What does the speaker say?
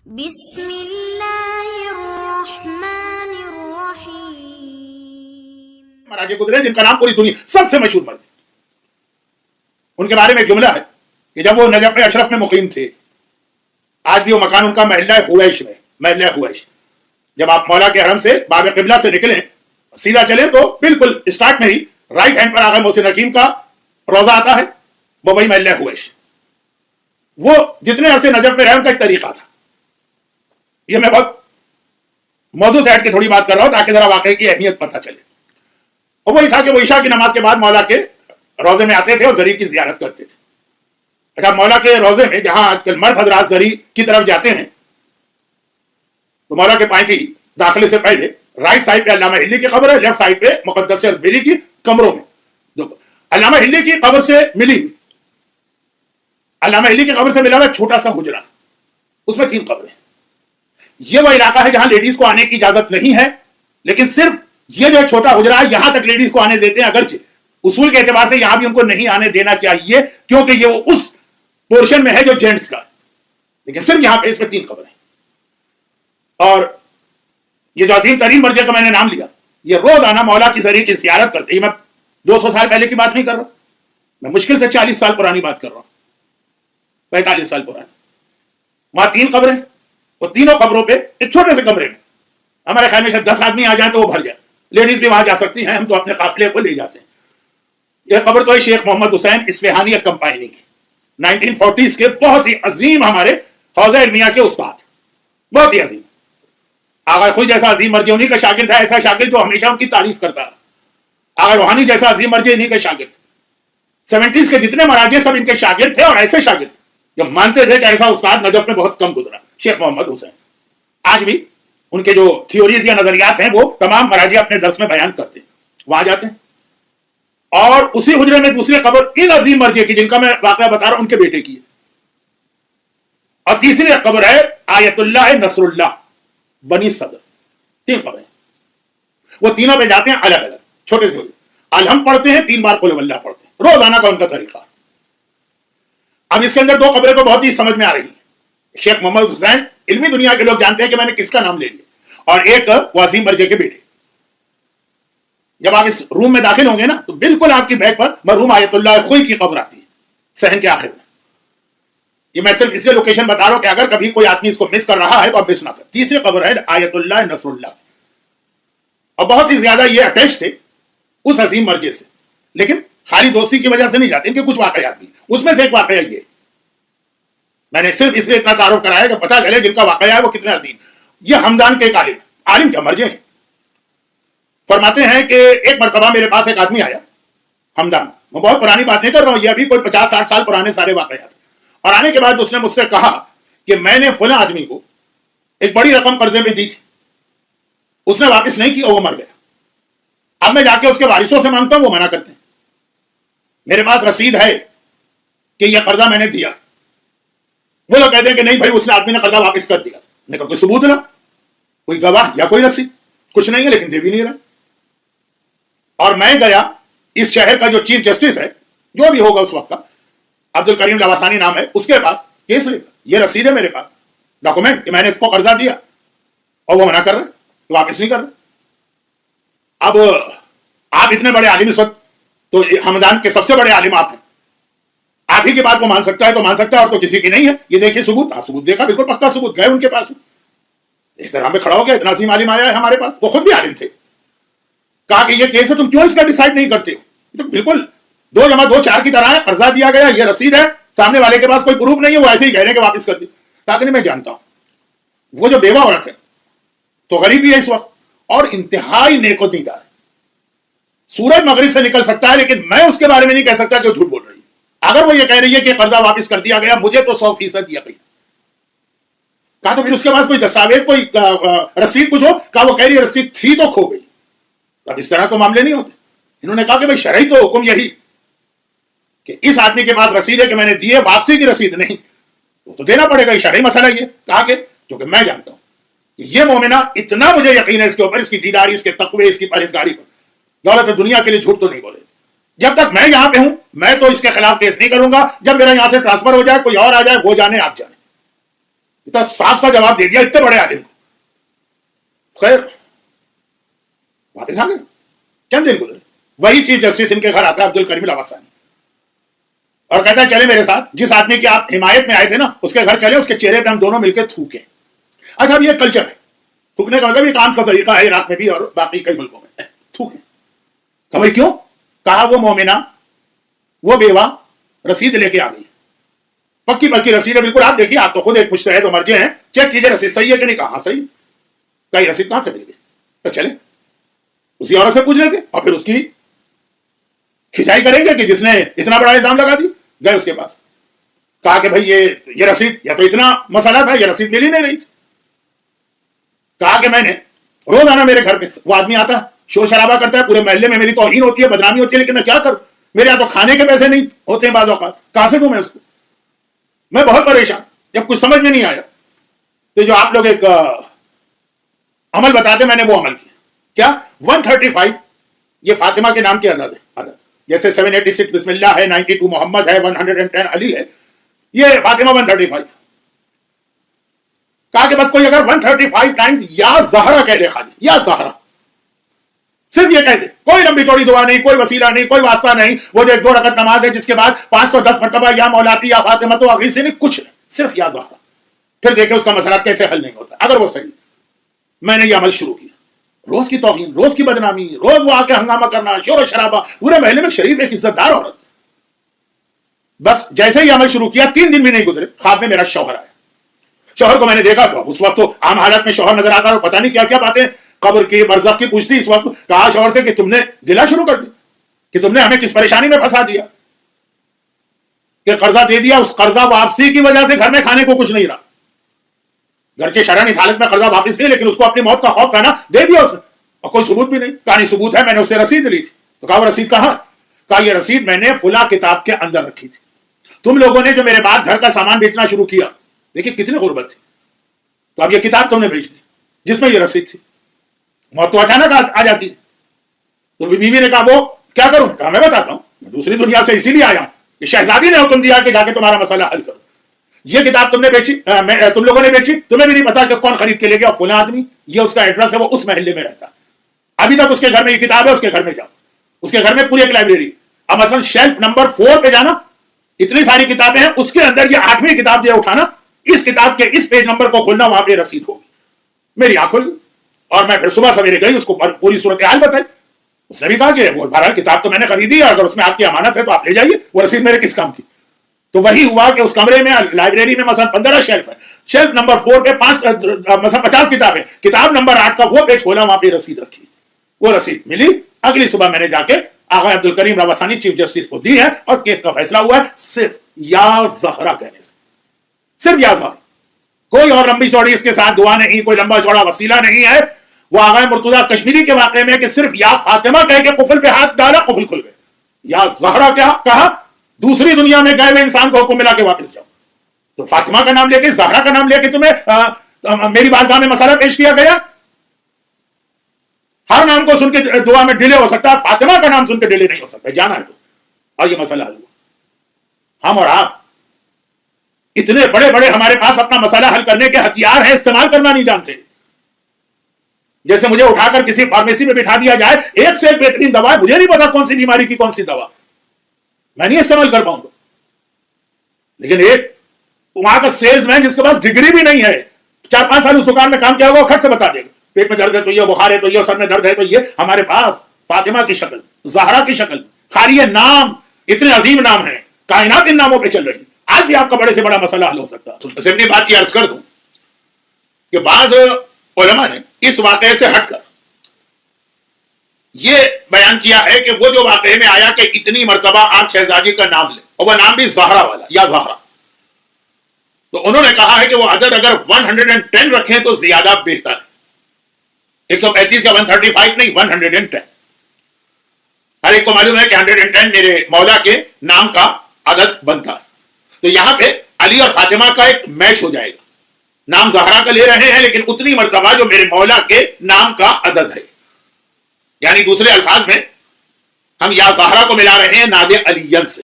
بسم اللہ الرحمن الرحیم. مراجع گزرے جن کا نام پوری دنیا سب سے مشہور مرد. ان کے بارے میں جملہ ہے کہ جب وہ نجف اشرف میں مقیم تھے، آج بھی وہ مکان ان کا محلہ ہویش میں، محلہ ہویش. جب آپ مولا کے حرم سے باب قبلہ سے نکلیں، سیدھا چلیں تو بالکل اسٹارٹ میں ہی رائٹ ہینڈ پر آغا محسن حکیم کا روضہ آتا ہے، وہ وہی محلہ ہویش. وہ جتنے عرصے نجف میں رہے ان کا ایک طریقہ تھا. یہ میں بہت موضوع سے ہٹ کے تھوڑی بات کر رہا ہوں تاکہ ذرا واقعے کی اہمیت پتہ چلے. اور وہی تھا کہ وہ عشاء کی نماز کے بعد مولا کے روزے میں آتے تھے اور زری کی زیارت کرتے تھے. اچھا، مولا کے روزے میں جہاں آج کل مرد حضرات زری کی طرف جاتے ہیں، تو مولا کے پائیں کی داخلے سے پہلے رائٹ سائڈ پہ علامہ ہلی کی قبر ہے، لیفٹ سائڈ پہ مقدس اربیلی کی کمروں میں. علامہ ہلی کی قبر سے ملی، علامہ ہلی کی قبر سے ملا ہوا چھوٹا سا حجرہ، اس میں 3 قبریں. یہ وہ علاقہ ہے جہاں لیڈیز کو آنے کی اجازت نہیں ہے، لیکن صرف یہ جو چھوٹا حجرہ ہے یہاں تک لیڈیز کو آنے دیتے ہیں. اگرچہ اصول کے اعتبار سے یہاں بھی ان کو نہیں آنے دینا چاہیے کیونکہ یہ وہ اس پورشن میں ہے جو جینٹس کا، لیکن صرف یہاں پہ اس میں 3 قبریں. اور یہ جو عظیم ترین مرجع کا میں نے نام لیا، یہ روزانہ مولا کی زری کی زیارت کرتے ہیں. میں 200 سال پہلے کی بات نہیں کر رہا، میں مشکل سے 40 سال پرانی بات کر رہا ہوں، 45 سال پرانی. وہاں 3 قبریں، وہ تینوں قبروں پہ ایک چھوٹے سے کمرے میں ہمارے خیال میں شاید 10 آدمی آ جائیں تو وہ بھر جائے. لیڈیز بھی وہاں جا سکتی ہیں، ہم تو اپنے قافلے کو لے جاتے ہیں. یہ قبر تو ہے شیخ محمد حسین اصفہانی کمپائنی کی، 1940s کے بہت ہی عظیم ہمارے حوزہ علمیہ کے استاد، بہت ہی عظیم. آغا خود جیسا عظیم مرجع انہی کا شاگرد ہے، ایسا شاگرد جو ہمیشہ ان کی تعریف کرتا ہے. آغا روحانی جیسا عظیم مرجع انہی کے شاگرد. 70s کے جتنے مراجع سب ان کے شاگرد تھے، اور ایسے شاگرد جو مانتے تھے کہ ایسا استاد نجف میں بہت کم گزرا، شیخ محمد حسین. آج بھی ان کے جو تھیوریز یا نظریات ہیں وہ تمام مراجع اپنے درس میں بیان کرتے ہیں، وہاں جاتے ہیں. اور اسی حجرے میں دوسری قبر ان عظیم مرجع کی جن کا میں واقعہ بتا رہا ہوں ان کے بیٹے کی ہے. اور تیسری قبر ہے آیت اللہ نصر اللہ بنی صدر. 3 قبریں، وہ تینوں پہ جاتے ہیں الگ الگ، چھوٹے سے الحمد پڑھتے ہیں، 3 بار قل ہو اللہ پڑھتے ہیں، روزانہ کا ان کا طریقہ. اب اس کے اندر 2 قبریں تو بہت ہی سمجھ میں آ رہی ہیں. شیخ محمد حسین علمی دنیا کے لوگ جانتے ہیں کہ میں نے کس کا نام لے لیا، اور ایک وہ عظیم مرجع کے بیٹے. جب آپ اس روم میں داخل ہوں گے نا تو بالکل آپ کی بیک پر مرحوم آیت اللہ خوئی کی قبر آتی ہے، صحن کے آخر میں. یہ میں صرف اس لیے لوکیشن بتا رہا ہوں کہ اگر کبھی کوئی آدمی اس کو مس کر رہا ہے تو آپ مس نہ کریں. تیسری قبر ہے آیت اللہ نصر اللہ، اور بہت ہی زیادہ یہ اٹیچ تھے اس عظیم مرجع سے، لیکن خالی دوستی کی وجہ سے نہیں جاتے. ان کے کچھ واقعات بھی، اس میں سے ایک واقعہ یہ میں نے صرف اس لیے اتنا تعارف کرایا کہ پتہ چلے جن کا واقعہ ہے وہ کتنے عظیم. یہ ہمدان کے ایک عالم کیا مرجع ہیں. فرماتے ہیں کہ ایک مرتبہ میرے پاس ایک آدمی آیا ہمدان، میں بہت پرانی بات نہیں کر رہا ہوں، یہ ابھی کوئی 50-60 سال پرانے سارے واقعات. اور آنے کے بعد اس نے مجھ سے کہا کہ میں نے فلاں آدمی کو ایک بڑی رقم قرضے میں دی تھی، اس نے واپس نہیں کی اور وہ مر گیا. اب میں جا کے اس کے وارثوں سے مانگتا ہوں، وہ منع کرتے ہیں. میرے پاس رسید ہے کہ یہ قرضہ میں نے دیا. وہ لوگ کہتے ہیں کہ نہیں بھائی اس نے آدمی نے قرضہ واپس کر دیا. میں کہا کوئی ثبوت نہ، کوئی گواہ یا کوئی رسید، کچھ نہیں ہے، لیکن دے بھی نہیں رہا. اور میں گیا، اس شہر کا جو چیف جسٹس ہے جو بھی ہوگا اس وقت کا، عبد الکریم لواسانی نام ہے، اس کے پاس کیس لے کر یہ رسید ہے میرے پاس، ڈاکومنٹ کہ میں نے اس کو قرضہ دیا، اور وہ منع کر رہے، واپس نہیں کر رہے. اب آپ اتنے بڑے عالم اس وقت تو ہمدان کے سب سے بڑے عالم آپ ہیں، آپ ہی کی بات کو مان سکتا ہے تو مان سکتا ہے، اور تو کسی کی نہیں ہے. یہ دیکھیے ثبوت، ثبوت دیکھا، بالکل پکا ثبوت. گئے ان کے پاس، احترام میں کھڑا ہو گیا، اتنا عظیم عالم آیا ہے ہمارے پاس، وہ خود بھی عالم تھے. کہا کہ یہ کیس ہے، تم کیوں اس کا ڈیسائیڈ نہیں کرتے ہو؟ تو بالکل 2 + 2 4 کی طرح ہے، قرضہ دیا گیا، یہ رسید ہے، سامنے والے کے پاس کوئی پروف نہیں ہے، وہ ایسے ہی گہرے کے واپس کر دی. کہا کہ نہیں میں جانتا ہوں. وہ جو بیوہ عورت ہے تو غریب بھی ہے اس وقت اور انتہائی نیک و دیندار ہے. سورج مغرب سے نکل سکتا ہے لیکن میں اس کے بارے میں نہیں کہہ سکتا کہ وہ جھوٹ بول رہی ہے. اگر وہ یہ کہہ رہی ہے کہ قرضہ واپس کر دیا گیا، مجھے تو 100% یقین. کہا تو پھر اس کے پاس کوئی دستاویز، کوئی رسید کچھ ہو؟ کہا وہ کہہ رہی ہے رسید تھی تو کھو گئی. اب اس طرح تو معاملے نہیں ہوتے. انہوں نے کہا کہ بھائی شرعی تو حکم یہی کہ اس آدمی کے پاس رسید ہے کہ میں نے دی ہے، واپسی کی رسید نہیں، تو دینا پڑے گا. یہ شرعی مسئلہ یہ. کہا کہ جو کہ میں جانتا ہوں یہ مومنہ اتنا مجھے یقین ہے اس کے اوپر، اس کی دینداری، اس کے تقوی، اس کی پرہیزگاری پر، دولت دنیا کے لیے جھوٹ تو نہیں بولے. جب تک میں یہاں پہ ہوں میں تو اس کے خلاف کیس نہیں کروں گا. جب میرا یہاں سے ٹرانسفر ہو جائے، کوئی اور آ جائے، وہ جانے آپ جانے. اتنا صاف سا جواب دے دیا اتنے بڑے عالم کو. خیر واپس آ گئے. چند دن گزرے, وہی چیف جسٹس ان کے گھر آتا ہے عبد الکریم لواسانی, اور کہتا ہے چلے میرے ساتھ, جس آدمی کی آپ حمایت میں آئے تھے نا اس کے گھر چلے, اس کے چہرے پہ ہم دونوں مل کے تھوکیں. اچھا اب یہ کلچر ہے, تھوکنے کا مطلب ایک عام سا طریقہ ہے عراق میں بھی اور باقی کئی ملکوں میں, تھوکیں. کہ بھائی کیوں؟ کہا وہ مومنہ, وہ بیوہ رسید لے کے آ گئی, پکی پکی رسید ہے بالکل, آپ دیکھیے, آپ تو خود ایک مجتہد و مرجع ہیں, چیک کیجئے رسید صحیح ہے کہ نہیں. کہا ہاں صحیح. کہیں رسید کہاں سے مل گئی؟ تو چلیں اسی عورت سے پوچھ لیتے اور پھر اس کی کھچائی کریں گے کہ جس نے اتنا بڑا الزام لگا دی. گئے اس کے پاس, کہا کہ بھائی یہ رسید, یا تو اتنا مسئلہ تھا, یہ رسید مل ہی نہیں رہی تھی. کہا کہ میں نے روزانہ میرے گھر پہ وہ آدمی آتا ہے, شور شرابہ کرتا ہے, پورے محلے میں میری توہین ہوتی ہے, بدنامی ہوتی ہے, لیکن میں کیا کروں, میرے یہاں تو کھانے کے پیسے نہیں ہوتے ہیں بعض اوقات, کہاں سے دوں میں اس کو. میں بہت پریشان. جب کچھ سمجھ میں نہیں آیا تو جو آپ لوگ ایک عمل بتاتے میں نے وہ عمل کیا. کیا 135 یہ فاطمہ کے نام کی عدد ہے, جیسے 786 بسم اللہ ہے, 92 محمد ہے, 110 علی ہے, یہ فاطمہ 135. کہا کہ بس کوئی اگر 135 ٹائمز یا زہرا کہہ دے, خالی یا زہرا, صرف یہ کہہ دے, کوئی لمبی چوڑی دعا نہیں, کوئی وسیلہ نہیں, کوئی واسطہ نہیں, وہ جو 2 رکعت نماز ہے جس کے بعد 510 مرتبہ یا مولاتی یا فاطمہ تو اغیث نہیں, کچھ نہیں, صرف یا زہرا. پھر دیکھیں اس کا مسئلہ کیسے حل نہیں ہوتا. اگر وہ صحیح, میں نے یہ عمل شروع کیا, روز کی توہین, روز کی بدنامی, روز وہ آ کے ہنگامہ کرنا, شور و شرابہ, پورے محلے میں شریف ایک عزت دار عورت. بس جیسے ہی عمل شروع کیا 3 دن بھی نہیں گزرے, خواب میں میرا شوہر آیا. شوہر کو میں نے دیکھا تو اس وقت تو عام حالت میں شوہر نظر آتا, اور پتہ نہیں کیا کیا باتیں قبر کی برزخ کی پوچھتی. اس وقت کہا شوہر سے کہ تم نے گلہ شروع کر دی, کہ تم نے ہمیں کس پریشانی میں پھنسا دیا, کہ قرضہ دے دیا, اس قرضہ واپسی کی وجہ سے گھر میں کھانے کو کچھ نہیں رہا. گھر کے شرعن اس حالت میں قرضہ واپس نہیں, لیکن اس کو اپنی موت کا خوف تھا نا, دے دیا اس نے, اور کوئی ثبوت بھی نہیں. کہا نہیں ثبوت ہے, میں نے اس سے رسید لی تھی. تو کہا وہ رسید کہاں؟ کہا یہ رسید میں نے فلاں کتاب کے اندر رکھی تھی, تم لوگوں نے جو میرے بعد گھر کا سامان بیچنا شروع کیا, دیکھیے کتنی غربت تھی, تو اب یہ کتاب تم نے بیچ دی جس میں یہ رسید تھی. موت تو اچانک آ جاتی. تو بیوی نے کہا وہ کیا کروں؟ کہا میں بتاتا ہوں, میں دوسری دنیا سے اسی لیے آیا ہوں, کہ شہزادی نے حکم دیا کہ جا کے تمہارا مسئلہ حل کرو. یہ کتاب تم نے بیچی, تم لوگوں نے بیچی, تمہیں بھی نہیں پتا کہ کون خرید کے لے گیا, فلاں آدمی, یہ اس کا ایڈریس ہے, وہ اس محلے میں رہتا, ابھی تک اس کے گھر میں یہ کتاب ہے, اس کے گھر میں جاؤ, اس کے گھر میں پوری ایک لائبریری. اب مثلا شیلف نمبر 4 پہ جانا, اتنی ساری کتابیں ہیں, اس کے اندر یہ 8ویں کتاب جو اٹھانا, اس کتاب کے اس پیج نمبر کو کھولنا, وہاں پہ رسید ہوگی. میری آنکھ کھل گئی, اور میں پھر صبح سویرے گئی, اس کو پوری صورتحال بتائی. اس نے بھی کہا کہ وہ بہرحال کتاب تو میں نے خریدی ہے, اگر اس میں آپ کی امانت ہے تو آپ لے جائیے, وہ رسید میرے کس کام کی. تو وہی ہوا کہ اس کمرے میں لائبریری میں مثلا 15 شیلف ہے, شیلف نمبر 4 پہ مثلا 50 کتابیں, کتاب نمبر 8 کا وہ پیج کھولا, وہاں پہ رسید رکھی. وہ رسید ملی. اگلی صبح میں نے جا کے آغا عبد الکریم لواسانی چیف جسٹس کو دی ہے, اور کیس کا فیصلہ ہوا ہے صرف یا زہرا کہنے سے, صرف یا زہرا, کوئی اور لمبی چوڑی اس کے ساتھ دعا نہیں, کوئی لمبا چوڑا وسیلہ نہیں ہے. وہ آغا مرتضیٰ کشمیری کے واقعے میں کہ صرف یا فاطمہ کہہ کے قفل پہ ہاتھ ڈالا, قفل کھل گئے. یا زہرا کیا کہا, دوسری دنیا میں گئے ہوئے انسان کو حکم ملا کے واپس جاؤ. تو فاطمہ کا نام لے کے, زہرا کا نام لے کے تمہیں میری بارگاہ میں مسئلہ پیش کیا گیا. ہر نام کو سن کے دعا میں ڈیلے ہو سکتا ہے, فاطمہ کا نام سن کے ڈیلے نہیں ہو سکتا, جانا ہے تو. اور یہ مسئلہ حل ہوا. ہم اور آپ اتنے بڑے بڑے ہمارے پاس اپنا مسئلہ حل کرنے کے ہتھیار ہیں, استعمال کرنا نہیں جانتے. جیسے مجھے اٹھا کر کسی فارمیسی میں بٹھا دیا جائے, ایک سے ایک بہترین دوا ہے, مجھے نہیں پتا کون سی بیماری کی کون سی دوا, میں نہیں استعمال کر پاؤں گا. لیکن ایک وہاں کا سیلز مین جس کے پاس ڈگری بھی نہیں ہے, 4-5 سال اس دکان میں کام کیا ہوگا, وہ خرچ سے بتا دے گا, پیٹ میں درد ہے تو یہ, بخار ہے تو یہ, سر میں درد ہے تو یہ. ہمارے پاس فاطمہ کی شکل, زہرا کی شکل, خالی نام, اتنے عظیم نام ہیں, کائنات ان ناموں پہ چل رہی. آج بھی آپ کا بڑے سے بڑا مسئلہ حل ہو سکتا ہے. صرف بات یہ عرض کر دوں کہ بعض علماء نے اس واقعے سے ہٹ کر یہ بیان کیا ہے کہ وہ جو واقعے میں آیا کہ اتنی مرتبہ آپ شہزادی کا نام لیں, اور وہ نام بھی زہرا والا, یا زہرا, تو انہوں نے کہا ہے کہ وہ عدد اگر 110 رکھیں تو زیادہ بہتر ہے. 135 یا 135 نہیں, 110. ہر ایک کو معلوم ہے کہ 110 میرے مولا کے نام کا عدد بنتا ہے. تو یہاں پہ علی اور فاطمہ کا ایک میچ ہو جائے گا. نام زہرا کا لے رہے ہیں, لیکن اتنی مرتبہ جو میرے مولا کے نام کا عدد ہے, یعنی دوسرے الفاظ میں ہم یا زہرا کو ملا رہے ہیں ناد علی سے.